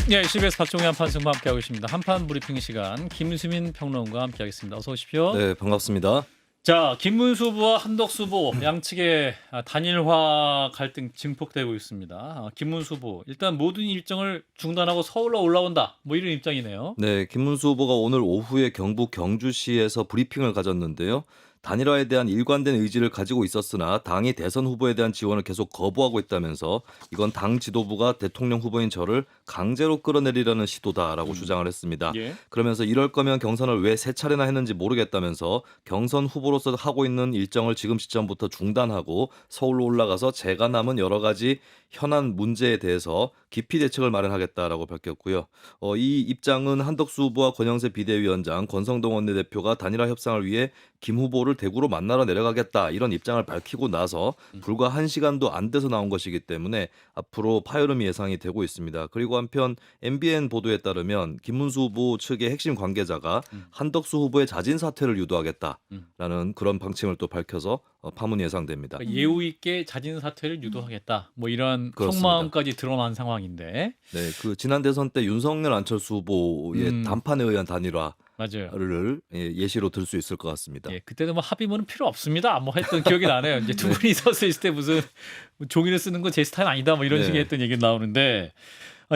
네, CBS 박종희 한판 승부 함께하고 있습니다. 한판 브리핑 시간 김수민 평론가와 함께하겠습니다. 어서 오십시오. 네, 반갑습니다. 자, 김문수 후보와 한덕수 후보 양측의 단일화 갈등 증폭되고 있습니다. 김문수 후보 일단 모든 일정을 중단하고 서울로 올라온다. 뭐 이런 입장이네요. 네, 김문수 후보가 오늘 오후에 경북 경주시에서 브리핑을 가졌는데요. 단일화에 대한 일관된 의지를 가지고 있었으나 당이 대선 후보에 대한 지원을 계속 거부하고 있다면서 이건 당 지도부가 대통령 후보인 저를 강제로 끌어내리려는 시도다라고 주장을 했습니다. 예. 그러면서 이럴 거면 경선을 왜 세 차례나 했는지 모르겠다면서 경선 후보로서 하고 있는 일정을 지금 시점부터 중단하고 서울로 올라가서 제가 남은 여러 가지 현안 문제에 대해서 깊이 대책을 마련하겠다라고 밝혔고요. 이 입장은 한덕수 후보와 권영세 비대위원장, 권성동 원내대표가 단일화 협상을 위해 김 후보를 대구로 만나러 내려가겠다 이런 입장을 밝히고 나서 불과 1시간도 안 돼서 나온 것이기 때문에 앞으로 파열음이 예상이 되고 있습니다. 그리고 한편 MBN 보도에 따르면 김문수 후보 측의 핵심 관계자가 한덕수 후보의 자진 사퇴를 유도하겠다라는 그런 방침을 또 밝혀서 파문이 예상됩니다. 그러니까 예우 있게 자진 사퇴를 유도하겠다. 뭐 이런 그렇습니다. 속마음까지 드러난 상황인데. 네, 그 지난 대선 때 윤석열 안철수 후보의 단판에 의한 단일화를 맞아요. 예시로 들 수 있을 것 같습니다. 예, 그때는 뭐 합의문은 필요 없습니다. 뭐 했던 기억이 나네요. 이제 두 분이 서서 있을 때 무슨 종이를 쓰는 건 제 스타일 아니다. 뭐 이런 네. 식의 했던 얘기 나오는데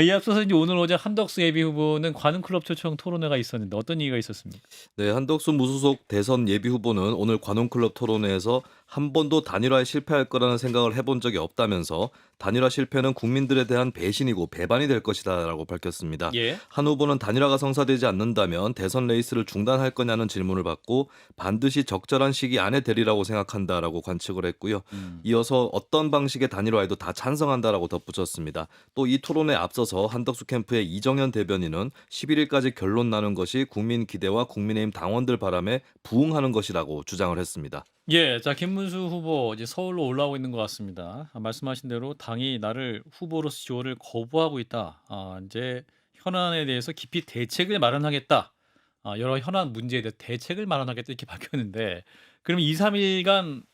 이 앞서서 이제 오늘 오전 한덕수 예비 후보는 관훈클럽 초청 토론회가 있었는데 어떤 얘기가 있었습니까? 네, 한덕수 무소속 대선 예비 후보는 오늘 관훈클럽 토론회에서 한 번도 단일화에 실패할 거라는 생각을 해본 적이 없다면서 단일화 실패는 국민들에 대한 배신이고 배반이 될 것이다라고 밝혔습니다. 예. 한 후보는 단일화가 성사되지 않는다면 대선 레이스를 중단할 거냐는 질문을 받고 반드시 적절한 시기 안에 되리라고 생각한다라고 관측을 했고요. 이어서 어떤 방식의 단일화에도 다 찬성한다라고 덧붙였습니다. 또 이 토론에 앞서서 한덕수 캠프의 이정현 대변인은 11일까지 결론 나는 것이 국민 기대와 국민의힘 당원들 바람에 부응하는 것이라고 주장을 했습니다. 예, 자 김문수 후보 이제 서울로 올라오고 있는 것 같습니다. 말씀하신 대로 당이 나를 후보로서 지원을 거부하고 있다. 이제 현안에 대해서 깊이 대책을 마련하겠다. 여러 현안 문제에 대해 대책을 마련하겠다 이렇게 밝혔는데, 그럼 2, 3일간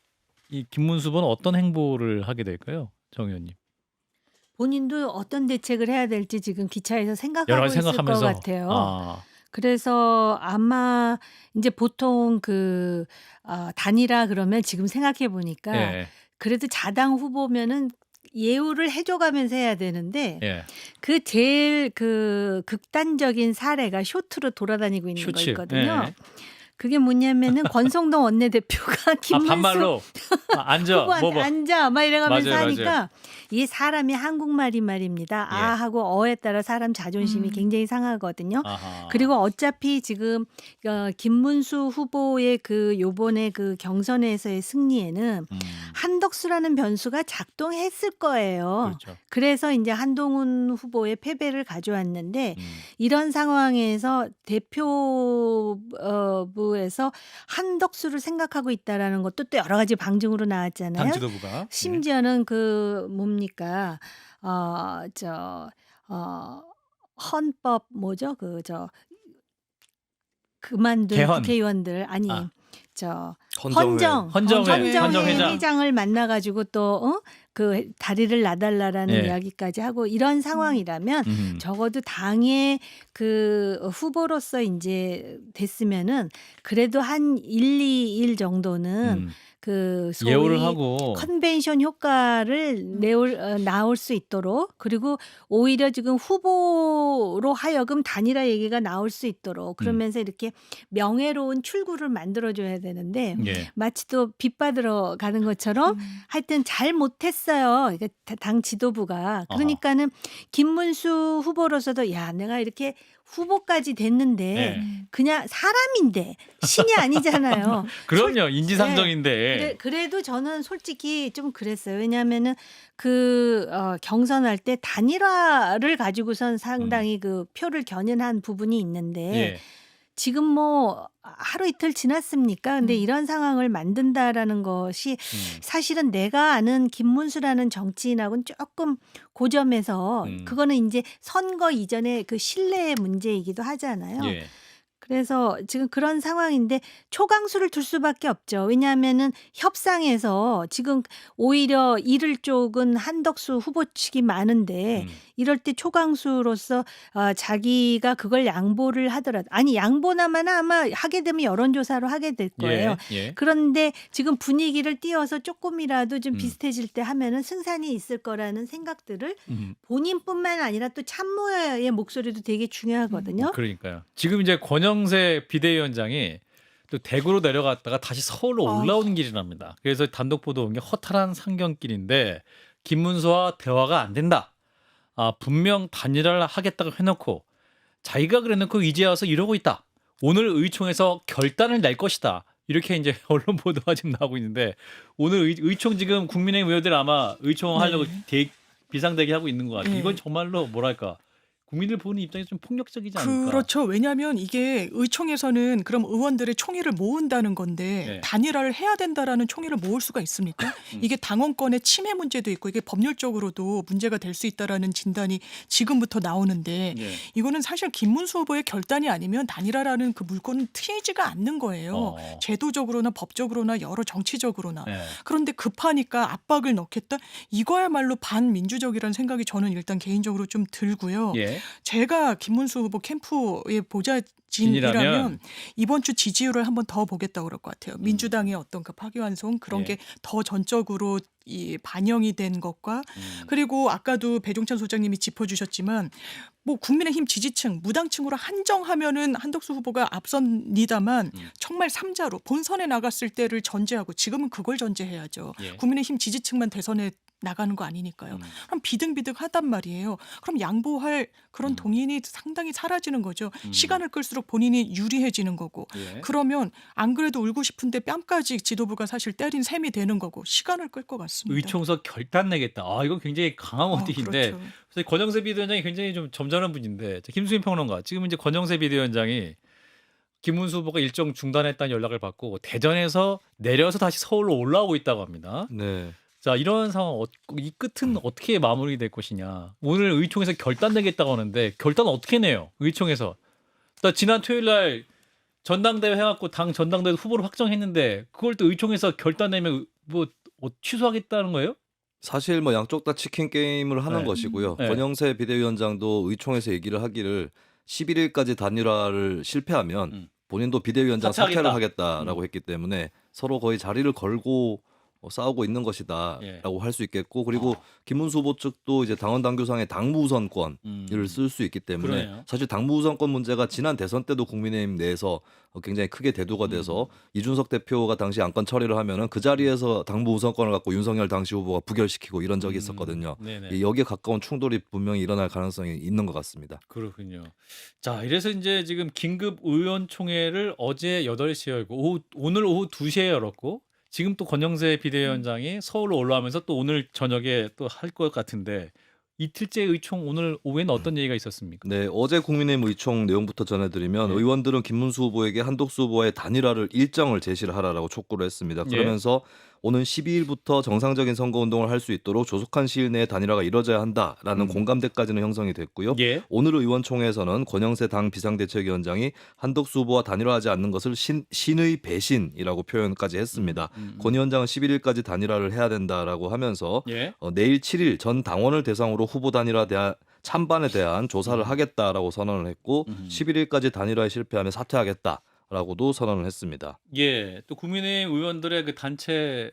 이 김문수 후보는 어떤 행보를 하게 될까요, 정 의원님? 본인도 어떤 대책을 해야 될지 지금 기차에서 여러 생각하고 가지 있을 것 생각하면서. 같아요. 그래서 아마 이제 보통 단일화 그러면 지금 생각해 보니까 예, 그래도 자당 후보면은 예우를 해줘가면서 해야 되는데 예. 그 제일 극단적인 사례가 쇼트로 돌아다니고 있는 거 쇼츠. 있거든요. 예. 그게 뭐냐면은 권성동 원내대표가 김문수 반말로 앉아. 후보한테 앉아 막 이래가면서 맞아요, 하니까 이 사람이 한국말이 말입니다. 예. 하고 어에 따라 사람 자존심이 굉장히 상하거든요. 아하. 그리고 어차피 지금 김문수 후보의 요번에 경선에서의 승리에는 한덕수라는 변수가 작동했을 거예요. 그렇죠. 그래서 이제 한동훈 후보의 패배를 가져왔는데 이런 상황에서 대표부에서 한덕수를 생각하고 있다라는 것도 또 여러 가지 방증으로 나왔잖아요. 당 지도부가. 심지어는 뭡니까? 헌법 뭐죠? 그만둔 개헌. 국회의원들 아니 아. 헌정회. 회장을 만나가지고 또 다리를 놔달라라는 예. 이야기까지 하고 이런 상황이라면 적어도 당의 후보로서 이제 됐으면은 그래도 한 1, 2일 정도는 소위 예우를 하고. 컨벤션 효과를 나올 수 있도록, 그리고 오히려 지금 후보로 하여금 단일화 얘기가 나올 수 있도록 그러면서 이렇게 명예로운 출구를 만들어줘야 되는데 예. 마치 또 빚받으러 가는 것처럼 하여튼 잘 못했어요. 그러니까 당 지도부가. 그러니까는 김문수 후보로서도 야, 내가 이렇게 후보까지 됐는데 네. 그냥 사람인데 신이 아니잖아요. 그럼요. 인지상정인데. 그래도 저는 솔직히 좀 그랬어요. 왜냐하면은 경선할 때 단일화를 가지고선 상당히 표를 겨냥한 부분이 있는데 예. 지금 뭐 하루 이틀 지났습니까? 근데 이런 상황을 만든다라는 것이 사실은 내가 아는 김문수라는 정치인하고는 조금 고점에서 그거는 이제 선거 이전에 신뢰의 문제이기도 하잖아요. 예. 그래서 지금 그런 상황인데 초강수를 둘 수밖에 없죠. 왜냐하면은 협상에서 지금 오히려 잃을 쪽은 한덕수 후보 측이 많은데 음. 이럴 때 초강수로서 자기가 그걸 양보를 하더라도 아니 양보나마나 아마 하게 되면 여론조사로 하게 될 거예요. 예. 예. 그런데 지금 분위기를 띄워서 조금이라도 좀 음. 비슷해질 때 하면은 승산이 있을 거라는 생각들을 음. 본인뿐만 아니라 또 참모의 목소리도 되게 중요하거든요. 그러니까요. 지금 이제 권영세 비대위원장이 또 대구로 내려갔다가 다시 서울로 올라오는 길이랍니다. 그래서 단독 보도 온 게 허탈한 상경길인데 김문수와 대화가 안 된다. 분명 단일화를 하겠다고 해놓고 자기가 그래놓고 이제 와서 이러고 있다. 오늘 의총에서 결단을 낼 것이다. 이렇게 이제 언론 보도가 지금 나오고 있는데 오늘 의총 지금 국민의힘 의원들 아마 의총 하려고 비상대기 하고 있는 것 같아요. 네. 이건 정말로 뭐랄까 국민들 보는 입장에서 좀 폭력적이지 않을까. 그렇죠. 왜냐하면 이게 의총에서는 그럼 의원들의 총의를 모은다는 건데 네. 단일화를 해야 된다라는 총의를 모을 수가 있습니까? 이게 당원권의 침해 문제도 있고 이게 법률적으로도 문제가 될 수 있다라는 진단이 지금부터 나오는데 네. 이거는 사실 김문수 후보의 결단이 아니면 단일화라는 그 물건은 트이지가 않는 거예요. 어. 제도적으로나 법적으로나 여러 정치적으로나. 네. 그런데 급하니까 압박을 넣겠다? 이거야말로 반민주적이라는 생각이 저는 일단 개인적으로 좀 들고요. 예. 제가 김문수 후보 캠프의 진이라면? 보좌진이라면 이번 주 지지율을 한번 더 보겠다고 그럴 것 같아요. 민주당의 어떤 그 파기환송 그런 예. 게 더 전적으로 이 반영이 된 것과 그리고 아까도 배종찬 소장님이 짚어주셨지만 뭐 국민의힘 지지층, 무당층으로 한정하면은 한덕수 후보가 앞섭니다만 정말 3자로 본선에 나갔을 때를 전제하고 지금은 그걸 전제해야죠. 예. 국민의힘 지지층만 대선에 나가는 거 아니니까요. 그럼 비등비등하단 말이에요. 그럼 양보할 그런 동인이 상당히 사라지는 거죠. 시간을 끌수록 본인이 유리해지는 거고. 예. 그러면 안 그래도 울고 싶은데 뺨까지 지도부가 사실 때린 셈이 되는 거고 시간을 끌 것 같습니다. 의총서 결단 내겠다. 이건 굉장히 강한 원칙인데 그렇죠. 그래서 권영세 비대위원장이 굉장히 좀 점잖은 분인데 김수민 평론가 지금 이제 권영세 비대위원장이 김문수 후보가 일정 중단했다는 연락을 받고 대전에서 내려서 다시 서울로 올라오고 있다고 합니다. 네. 자, 이런 상황 이 끝은 어떻게 마무리될 것이냐. 오늘 의총에서 결단 내겠다고 하는데 결단 어떻게 내요? 의총에서. 지난 토요일 날 전당대회 해갖고 당 전당대회 후보를 확정했는데 그걸 또 의총에서 결단 내면 뭐 취소하겠다는 거예요? 사실 뭐 양쪽 다 치킨 게임을 하는 네. 것이고요. 네. 권영세 비대위원장도 의총에서 얘기를 하기를 11일까지 단일화를 실패하면 본인도 비대위원장 사퇴를 하겠다라고 했기 때문에 서로 거의 자리를 걸고 싸우고 있는 것이다라고 할 수 있겠고 그리고 김문수 후보 측도 이제 당원 당규상의 당무우선권을 쓸 수 있기 때문에 그러네요. 사실 당무우선권 문제가 지난 대선 때도 국민의힘 내에서 굉장히 크게 대두가 돼서 이준석 대표가 당시 안건 처리를 하면은 그 자리에서 당무우선권을 갖고 윤석열 당시 후보가 부결시키고 이런 적이 있었거든요. 네네. 여기에 가까운 충돌이 분명히 일어날 가능성이 있는 것 같습니다. 그렇군요. 자, 이래서 이제 지금 긴급 의원총회를 어제 8시에 열고 오늘 오후 2시에 열었고 지금 또 권영세 비대위원장이 서울로 올라오면서 또 오늘 저녁에 또 할 것 같은데 이틀째 의총 오늘 오후에는 어떤 얘기가 있었습니까? 네, 어제 국민의힘 의총 내용부터 전해드리면 네. 의원들은 김문수 후보에게 한덕수 후보의 단일화를 일정을 제시를 하라라고 촉구를 했습니다. 그러면서 오는 12일부터 정상적인 선거운동을 할 수 있도록 조속한 시일 내에 단일화가 이뤄져야 한다라는 공감대까지는 형성이 됐고요. 예. 오늘 의원총회에서는 권영세 당 비상대책위원장이 한덕수 후보와 단일화하지 않는 것을 신의 배신이라고 표현까지 했습니다. 권 위원장은 11일까지 단일화를 해야 된다라고 하면서 예. 내일 7일 전 당원을 대상으로 후보 단일화 찬반에 대한 조사를 하겠다라고 선언을 했고 11일까지 단일화에 실패하면 사퇴하겠다라고도 선언을 했습니다. 예. 또 국민의힘 의원들의 그 단체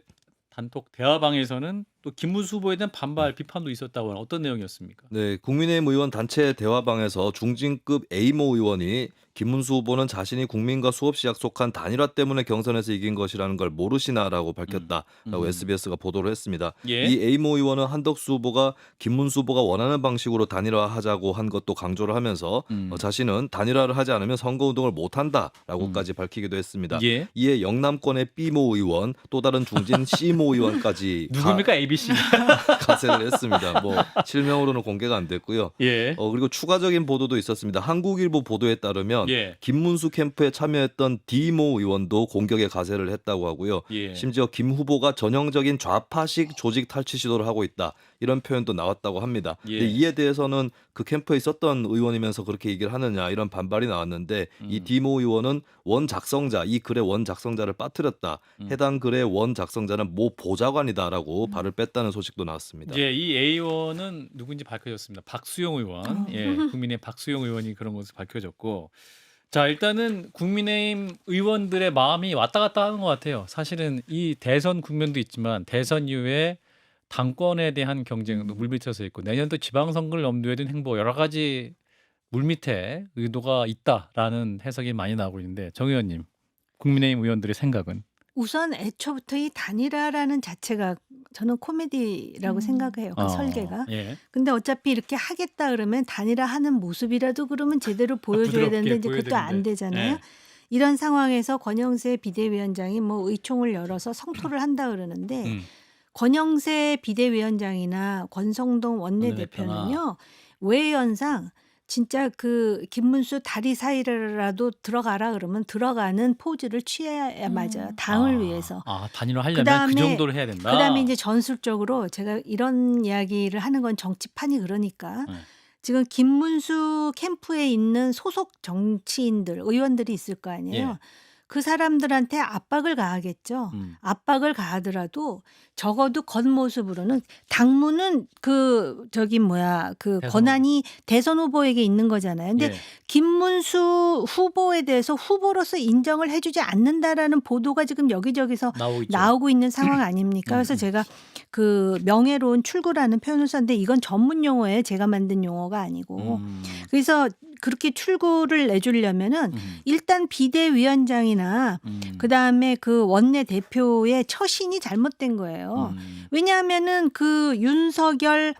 단톡 대화방에서는 또 김문수 후보에 대한 반발 비판도 있었다고 하는 어떤 내용이었습니까? 네, 국민의힘 의원 단체 대화방에서 중진급 A모 의원이 김문수 후보는 자신이 국민과 수없이 약속한 단일화 때문에 경선에서 이긴 것이라는 걸 모르시나라고 밝혔다라고 SBS가 보도를 했습니다. 예. 이 A모 의원은 한덕수 후보가 김문수 후보가 원하는 방식으로 단일화하자고 한 것도 강조를 하면서 자신은 단일화를 하지 않으면 선거운동을 못한다라고까지 밝히기도 했습니다. 예. 이에 영남권의 B모 의원 또 다른 중진 C모 의원까지 누굽니까 ABC? 가세를 했습니다. 뭐 실명으로는 공개가 안 됐고요. 예. 그리고 추가적인 보도도 있었습니다. 한국일보 보도에 따르면 보면 예. 김문수 캠프에 참여했던 디모 의원도 공격에 가세를 했다고 하고요. 예. 심지어 김 후보가 전형적인 좌파식 조직 탈취 시도를 하고 있다. 이런 표현도 나왔다고 합니다. 예. 근데 이에 대해서는 그 캠프에 있었던 의원이면서 그렇게 얘기를 하느냐 이런 반발이 나왔는데 이 디모 의원은 원 작성자, 이 글의 원 작성자를 빠뜨렸다. 해당 글의 원 작성자는 모 보좌관이다라고 발을 뺐다는 소식도 나왔습니다. 이제 이 A 의원은 누군지 밝혀졌습니다. 박수영 의원. 예. 국민의힘 박수영 의원이 그런 것을 밝혀졌고. 자, 일단은 국민의힘 의원들의 마음이 왔다 갔다 하는 것 같아요. 사실은 이 대선 국면도 있지만 대선 이후에 당권에 대한 경쟁도 물밑에서 있고 내년도 지방선거를 염두에 둔 행보 여러 가지 물밑에 의도가 있다라는 해석이 많이 나오고 있는데 정 의원님, 국민의힘 의원들의 생각은? 우선 애초부터 이 단일화라는 자체가 저는 코미디라고 생각해요. 그 설계가. 예. 근데 어차피 이렇게 하겠다 그러면 단일화하는 모습이라도 그러면 제대로 보여줘야 부드럽게 되는데 이제 보여야 그것도 안 되는데. 되잖아요. 예. 이런 상황에서 권영세 비대위원장이 뭐 의총을 열어서 성토를 한다 그러는데 권영세 비대위원장이나 권성동 원내대표는요. 외연상 진짜 그 김문수 다리 사이라도 들어가라 그러면 들어가는 포즈를 취해야 맞아요. 당을 위해서. 단일화 하려면 그 정도로 해야 된다. 그다음에 이제 전술적으로 제가 이런 이야기를 하는 건 정치판이 그러니까 지금 김문수 캠프에 있는 소속 정치인들, 의원들이 있을 거 아니에요. 예. 그 사람들한테 압박을 가하겠죠. 압박을 가하더라도 적어도 겉모습으로는 당무는 그 대선 권한이 대선 후보에게 있는 거잖아요. 근데 예. 김문수 후보에 대해서 후보로서 인정을 해주지 않는다라는 보도가 지금 여기저기서 나오고 있죠. 나오고 있는 상황 아닙니까? 그래서 제가 그 명예로운 출구라는 표현을 썼는데 이건 전문 용어예요. 제가 만든 용어가 아니고. 그래서 그렇게 출구를 내주려면은 일단 비대위원장이나 그다음에 그 원내대표의 처신이 잘못된 거예요. 왜냐하면은 그 윤석열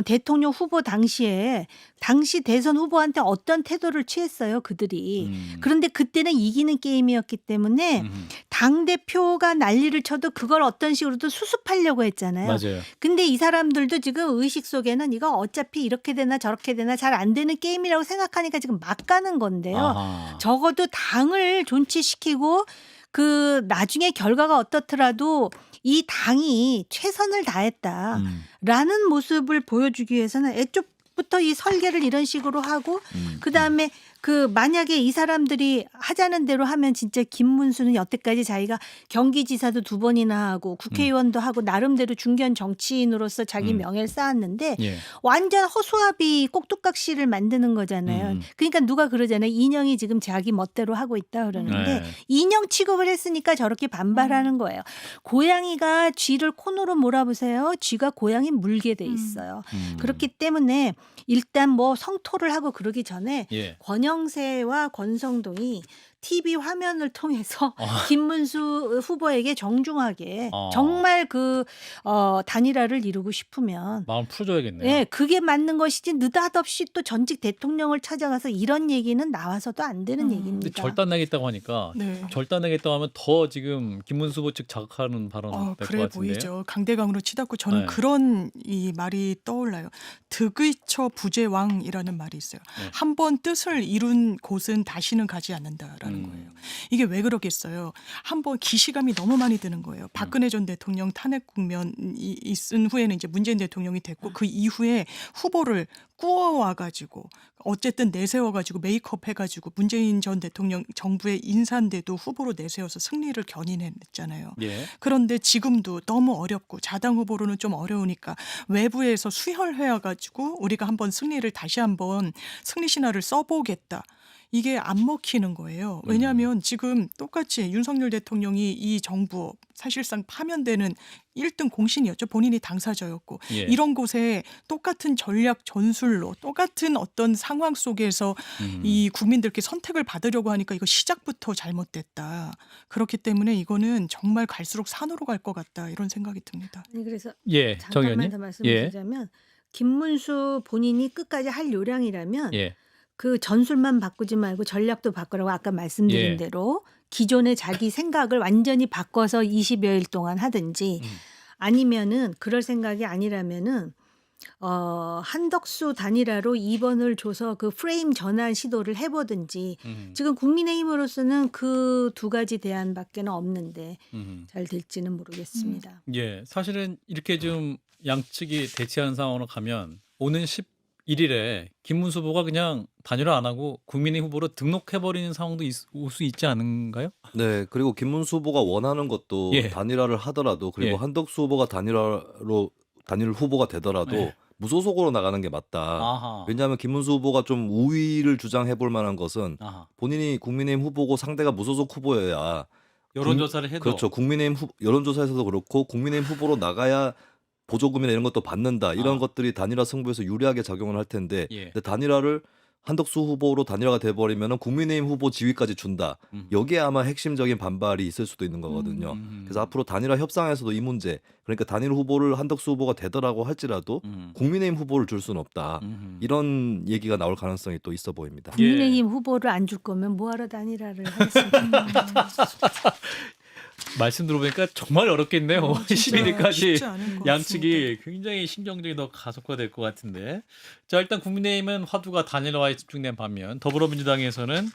대통령 후보 당시에 당시 대선 후보한테 어떤 태도를 취했어요, 그들이. 그런데 그때는 이기는 게임이었기 때문에 당대표가 난리를 쳐도 그걸 어떤 식으로든 수습하려고 했잖아요. 맞아요. 근데 이 사람들도 지금 의식 속에는 이거 어차피 이렇게 되나 저렇게 되나 잘 안 되는 게임이라고 생각하니까 지금 막 가는 건데요. 아하. 적어도 당을 존치시키고 그 나중에 결과가 어떻더라도 이 당이 최선을 다했다라는 모습을 보여주기 위해서는 애초부터 이 설계를 이런 식으로 하고 그다음에 그 만약에 이 사람들이 하자는 대로 하면 진짜 김문수는 여태까지 자기가 경기지사도 2번이나 하고 국회의원도 하고 나름대로 중견 정치인으로서 자기 명예를 쌓았는데 예. 완전 허수아비 꼭두각시를 만드는 거잖아요. 그러니까 누가 그러잖아요. 인형이 지금 자기 멋대로 하고 있다 그러는데 네. 인형 취급을 했으니까 저렇게 반발하는 거예요. 고양이가 쥐를 코너로 몰아보세요. 쥐가 고양이 물게 돼 있어요. 그렇기 때문에 일단 뭐 성토를 하고 그러기 전에 예. 권영세와 권성동이 TV 화면을 통해서 김문수 후보에게 정중하게 정말 그 단일화를 이루고 싶으면 마음 풀어줘야겠네요. 네, 그게 맞는 것이지 느닷없이 또 전직 대통령을 찾아가서 이런 얘기는 나와서도 안 되는 근데 얘기입니다. 절단내겠다고 하니까 네. 절단내겠다고 하면 더 지금 김문수 후보 측 자극하는 발언 될 것 그래 같은데요. 보이죠. 강대강으로 치닫고 저는 네. 그런 이 말이 떠올라요. 득의처 부재왕이라는 말이 있어요. 네. 한 번 뜻을 이룬 곳은 다시는 가지 않는다라는 거예요. 이게 왜 그러겠어요? 한 번 기시감이 너무 많이 드는 거예요. 박근혜 전 대통령 탄핵 국면이 있은 후에는 이제 문재인 대통령이 됐고 그 이후에 후보를 꾸어와가지고 어쨌든 내세워가지고 메이크업 해가지고 문재인 전 대통령 정부의 인사인데도 후보로 내세워서 승리를 견인했잖아요. 예. 그런데 지금도 너무 어렵고 자당 후보로는 좀 어려우니까 외부에서 수혈해와가지고 우리가 한번 승리를 다시 한번 승리 신화를 써보겠다. 이게 안 먹히는 거예요. 왜냐하면 지금 똑같이 윤석열 대통령이 이 정부 사실상 파면되는 1등 공신이었죠. 본인이 당사자였고 예. 이런 곳에 똑같은 전략 전술로 똑같은 어떤 상황 속에서 이 국민들께 선택을 받으려고 하니까 이거 시작부터 잘못됐다. 그렇기 때문에 이거는 정말 갈수록 산으로 갈 것 같다. 이런 생각이 듭니다. 네, 그래서 예. 정 잠깐만 의원님. 더 말씀드리자면 김문수 본인이 끝까지 할 요량이라면 예. 그 전술만 바꾸지 말고 전략도 바꾸라고 아까 말씀드린 예. 대로 기존의 자기 생각을 완전히 바꿔서 20여일 동안 하든지 아니면은 그럴 생각이 아니라면은 한덕수 단일화로 2번을 줘서 그 프레임 전환 시도를 해보든지 지금 국민의힘으로서는 그 두 가지 대안밖에는 없는데 음. 잘 될지는 모르겠습니다. 예, 사실은 이렇게 좀 양측이 대치하는 상황으로 가면 오는 11일에 김문수 후보가 그냥 단일화 안 하고 국민의 후보로 등록해버리는 상황도 올 수 있지 않은가요? 네. 그리고 김문수 후보가 원하는 것도 예, 단일화를 하더라도 그리고 예, 한덕수 후보가 단일 후보가 되더라도 예. 무소속으로 나가는 게 맞다. 아하, 왜냐하면 김문수 후보가 좀 우위를 주장해 볼 만한 것은 아하. 본인이 국민의힘 후보고 상대가 무소속 후보여야 여론조사를 해도, 그렇죠. 국민의힘 여론조사에서도 그렇고 국민의힘 후보로 나가야 보조금이나 이런 것도 받는다. 이런 아, 것들이 단일화 승부에서 유리하게 작용을 할 텐데 예, 근데 단일화를 한덕수 후보로 단일화가 돼버리면 국민의힘 후보 지위까지 준다. 여기에 아마 핵심적인 반발이 있을 수도 있는 거거든요. 그래서 앞으로 단일화 협상에서도 이 문제, 그러니까 단일 후보를 한덕수 후보가 되더라고 할지라도 음, 국민의힘 후보를 줄 수는 없다. 음. 이런 얘기가 나올 가능성이 또 있어 보입니다. 예. 국민의힘 후보를 안 줄 거면 뭐하러 단일화를 하겠습니까? 말씀 들어보니까 정말 어렵겠네요. 진짜 11일까지 쉽지 않은 것 양측이 굉장히 신경전이 더 가속화될 것 같은데. 자, 일단 국민의힘은 화두가 단일화에 집중된 반면 더불어민주당에서는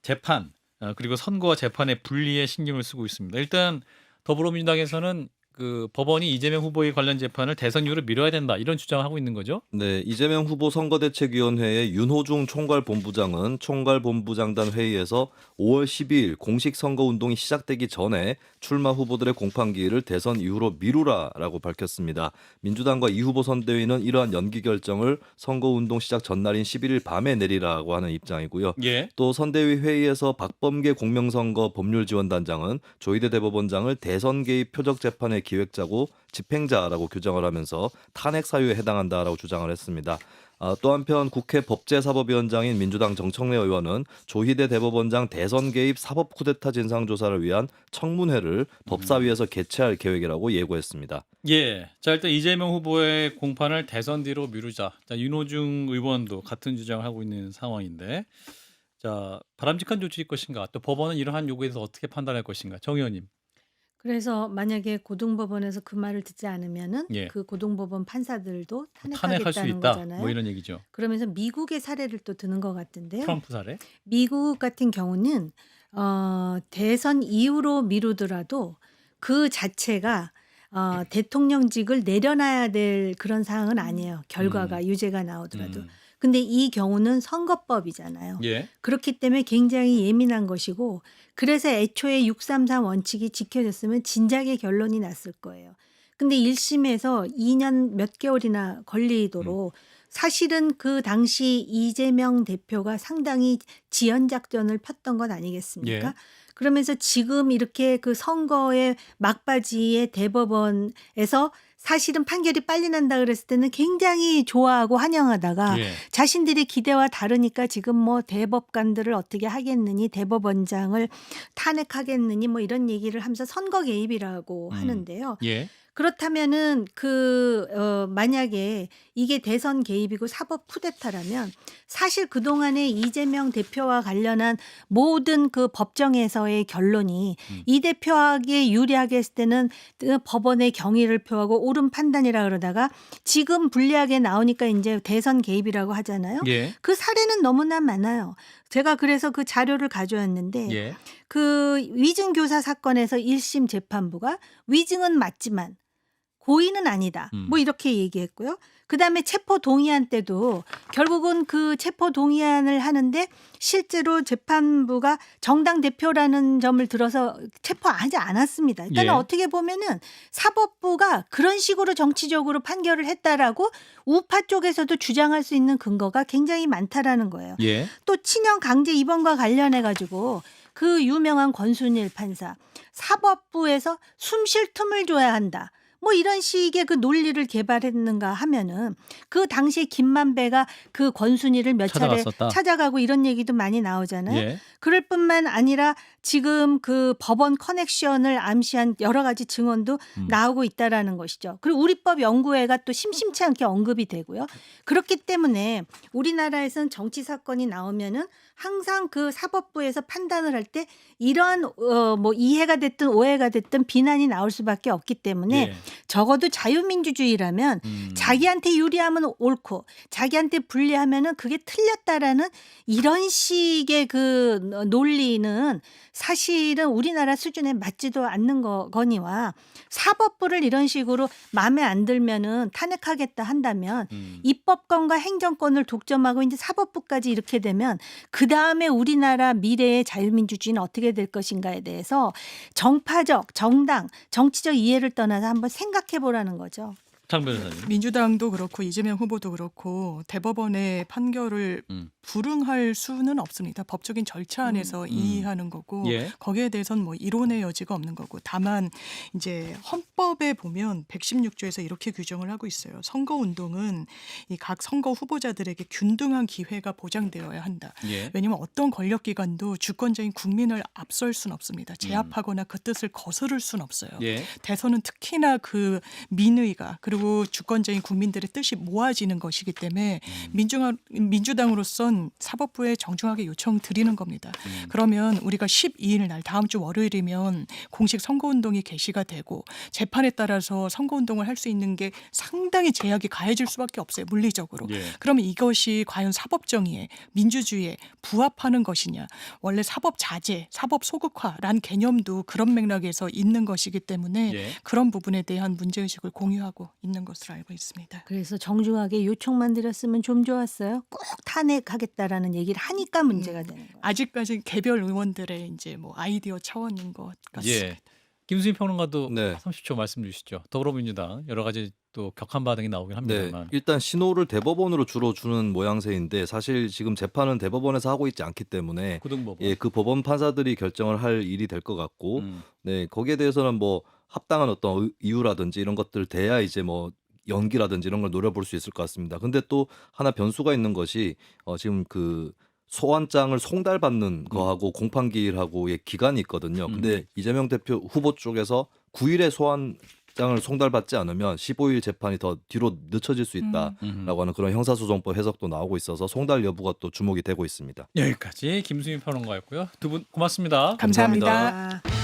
재판 그리고 선거와 재판의 분리에 신경을 쓰고 있습니다. 일단 더불어민주당에서는 그 법원이 이재명 후보의 관련 재판을 대선 이후로 미뤄야 된다 이런 주장을 하고 있는 거죠. 네, 이재명 후보 선거대책위원회의 윤호중 총괄본부장은 총괄본부장단 회의에서 5월 12일 공식 선거운동이 시작되기 전에 출마 후보들의 공판기일을 대선 이후로 미루라라고 밝혔습니다. 민주당과 이 후보 선대위는 이러한 연기 결정을 선거운동 시작 전날인 11일 밤에 내리라고 하는 입장이고요. 예. 또 선대위 회의에서 박범계 공명선거 법률지원단장은 조희대 대법원장을 대선 개입 표적 재판의 기획자고 집행자라고 규정을 하면서 탄핵 사유에 해당한다라고 주장을 했습니다. 또 한편 국회 법제사법위원장인 민주당 정청래 의원은 조희대 대법원장 대선 개입 사법 쿠데타 진상조사를 위한 청문회를 법사위에서 개최할 계획이라고 예고했습니다. 예. 자, 일단 이재명 후보의 공판을 대선 뒤로 미루자. 자, 윤호중 의원도 같은 주장을 하고 있는 상황인데. 자, 바람직한 조치일 것인가? 또 법원은 이러한 요구에 대해서 어떻게 판단할 것인가? 정 의원님. 그래서 만약에 고등법원에서 그 말을 듣지 않으면은 예. 그 고등법원 판사들도 뭐 탄핵할 수 탄핵하겠다는 있다. 거잖아요. 뭐 이런 얘기죠. 그러면서 미국의 사례를 또 드는 것 같은데요. 트럼프 사례. 미국 같은 경우는 대선 이후로 미루더라도 그 자체가 대통령직을 내려놔야 될 그런 사항은 아니에요. 결과가 유죄가 나오더라도. 음. 근데 이 경우는 선거법이잖아요. 예. 그렇기 때문에 굉장히 예민한 것이고 그래서 애초에 633 원칙이 지켜졌으면 진작에 결론이 났을 거예요. 근데 1심에서 2년 몇 개월이나 걸리도록 사실은 그 당시 이재명 대표가 상당히 지연작전을 폈던 것 아니겠습니까? 예. 그러면서 지금 이렇게 그 선거의 막바지에 대법원에서 사실은 판결이 빨리 난다 그랬을 때는 굉장히 좋아하고 환영하다가 예. 자신들의 기대와 다르니까 지금 뭐 대법관들을 어떻게 하겠느니 대법원장을 탄핵하겠느니 뭐 이런 얘기를 하면서 선거 개입이라고 하는데요. 예. 그렇다면은 만약에 이게 대선 개입이고 사법 쿠데타라면 사실 그동안에 이재명 대표와 관련한 모든 그 법정에서의 결론이 이 대표에게 유리하게 했을 때는 그 법원의 경위를 표하고 옳은 판단이라 그러다가 지금 불리하게 나오니까 이제 대선 개입이라고 하잖아요. 예. 그 사례는 너무나 많아요. 제가 그래서 그 자료를 가져왔는데 예. 그 위증교사 사건에서 1심 재판부가 위증은 맞지만 고의는 아니다. 뭐 이렇게 얘기했고요. 그다음에 체포 동의안 때도 결국은 그 체포 동의안을 하는데 실제로 재판부가 정당 대표라는 점을 들어서 체포하지 않았습니다. 일단 예. 어떻게 보면은 사법부가 그런 식으로 정치적으로 판결을 했다라고 우파 쪽에서도 주장할 수 있는 근거가 굉장히 많다라는 거예요. 예. 또 친형 강제 입원과 관련해 가지고 그 유명한 권순일 판사 사법부에서 숨 쉴 틈을 줘야 한다. 뭐 이런 식의 그 논리를 개발했는가 하면은 그 당시에 김만배가 그 권순일을 몇 차례 찾아갔었다. 찾아가고 이런 얘기도 많이 나오잖아요. 예. 그럴 뿐만 아니라 지금 그 법원 커넥션을 암시한 여러 가지 증언도 나오고 있다라는 것이죠. 그리고 우리법 연구회가 또 심심치 않게 언급이 되고요. 그렇기 때문에 우리나라에서는 정치 사건이 나오면은 항상 그 사법부에서 판단을 할 때 이러한 뭐 이해가 됐든 오해가 됐든 비난이 나올 수밖에 없기 때문에 예. 적어도 자유민주주의라면 자기한테 유리하면 옳고 자기한테 불리하면은 그게 틀렸다라는 이런 식의 그 논리는 사실은 우리나라 수준에 맞지도 않는 거거니와 사법부를 이런 식으로 마음에 안 들면은 탄핵하겠다 한다면 입법권과 행정권을 독점하고 이제 사법부까지 이렇게 되면 그 다음에 우리나라 미래의 자유민주주의는 어떻게 될 것인가에 대해서 정파적, 정당, 정치적 이해를 떠나서 한번 생각해 보라는 거죠. 장 변호사님. 민주당도 그렇고 이재명 후보도 그렇고 대법원의 판결을 불응할 수는 없습니다. 법적인 절차 안에서 이의하는 거고 예. 거기에 대해서는 뭐 이론의 여지가 없는 거고 다만 이제 헌법에 보면 116조에서 이렇게 규정을 하고 있어요. 선거 운동은 이 각 선거 후보자들에게 균등한 기회가 보장되어야 한다. 예. 왜냐하면 어떤 권력기관도 주권자인 국민을 앞설 수는 없습니다. 제압하거나 그 뜻을 거스를 수는 없어요. 예. 대선은 특히나 그 민의가 그리고 주권자인 국민들의 뜻이 모아지는 것이기 때문에 민주당으로선 사법부에 정중하게 요청드리는 겁니다. 그러면 우리가 12일 날 다음 주 월요일이면 공식 선거운동이 개시가 되고 재판에 따라서 선거운동을 할 수 있는 게 상당히 제약이 가해질 수밖에 없어요. 물리적으로. 예. 그러면 이것이 과연 사법정의에 민주주의에 부합하는 것이냐. 원래 사법 자제, 사법 소극화란 개념도 그런 맥락에서 있는 것이기 때문에 예. 그런 부분에 대한 문제의식을 공유하고 있는 것으로 알고 있습니다. 그래서 정중하게 요청만 드렸으면 좀 좋았어요. 꼭 탄핵하겠다라는 얘기를 하니까 문제가 되는 거예요. 아직까지 개별 의원들의 이제 뭐 아이디어 차원인 것 같습니다. 예. 김수민 평론가도 네. 30초 말씀 주시죠. 더불어민주당 여러 가지 또 격한 반응이 나오긴 네, 합니다만. 일단 신호를 대법원으로 주로 주는 모양새인데 사실 지금 재판은 대법원에서 하고 있지 않기 때문에 고등법원. 예, 그 법원 판사들이 결정을 할 일이 될 것 같고 음. 네, 거기에 대해서는 뭐 합당한 어떤 이유라든지 이런 것들 돼야 이제 뭐 연기라든지 이런 걸 노려볼 수 있을 것 같습니다. 근데 또 하나 변수가 있는 것이 지금 그 소환장을 송달받는 거하고 공판기일하고의 기간이 있거든요. 근데 이재명 대표 후보 쪽에서 9일에 소환장을 송달받지 않으면 15일 재판이 더 뒤로 늦춰질 수 있다라고 하는 그런 형사소송법 해석도 나오고 있어서 송달 여부가 또 주목이 되고 있습니다. 여기까지 김수민 평론가였고요. 두 분 고맙습니다. 감사합니다. 아.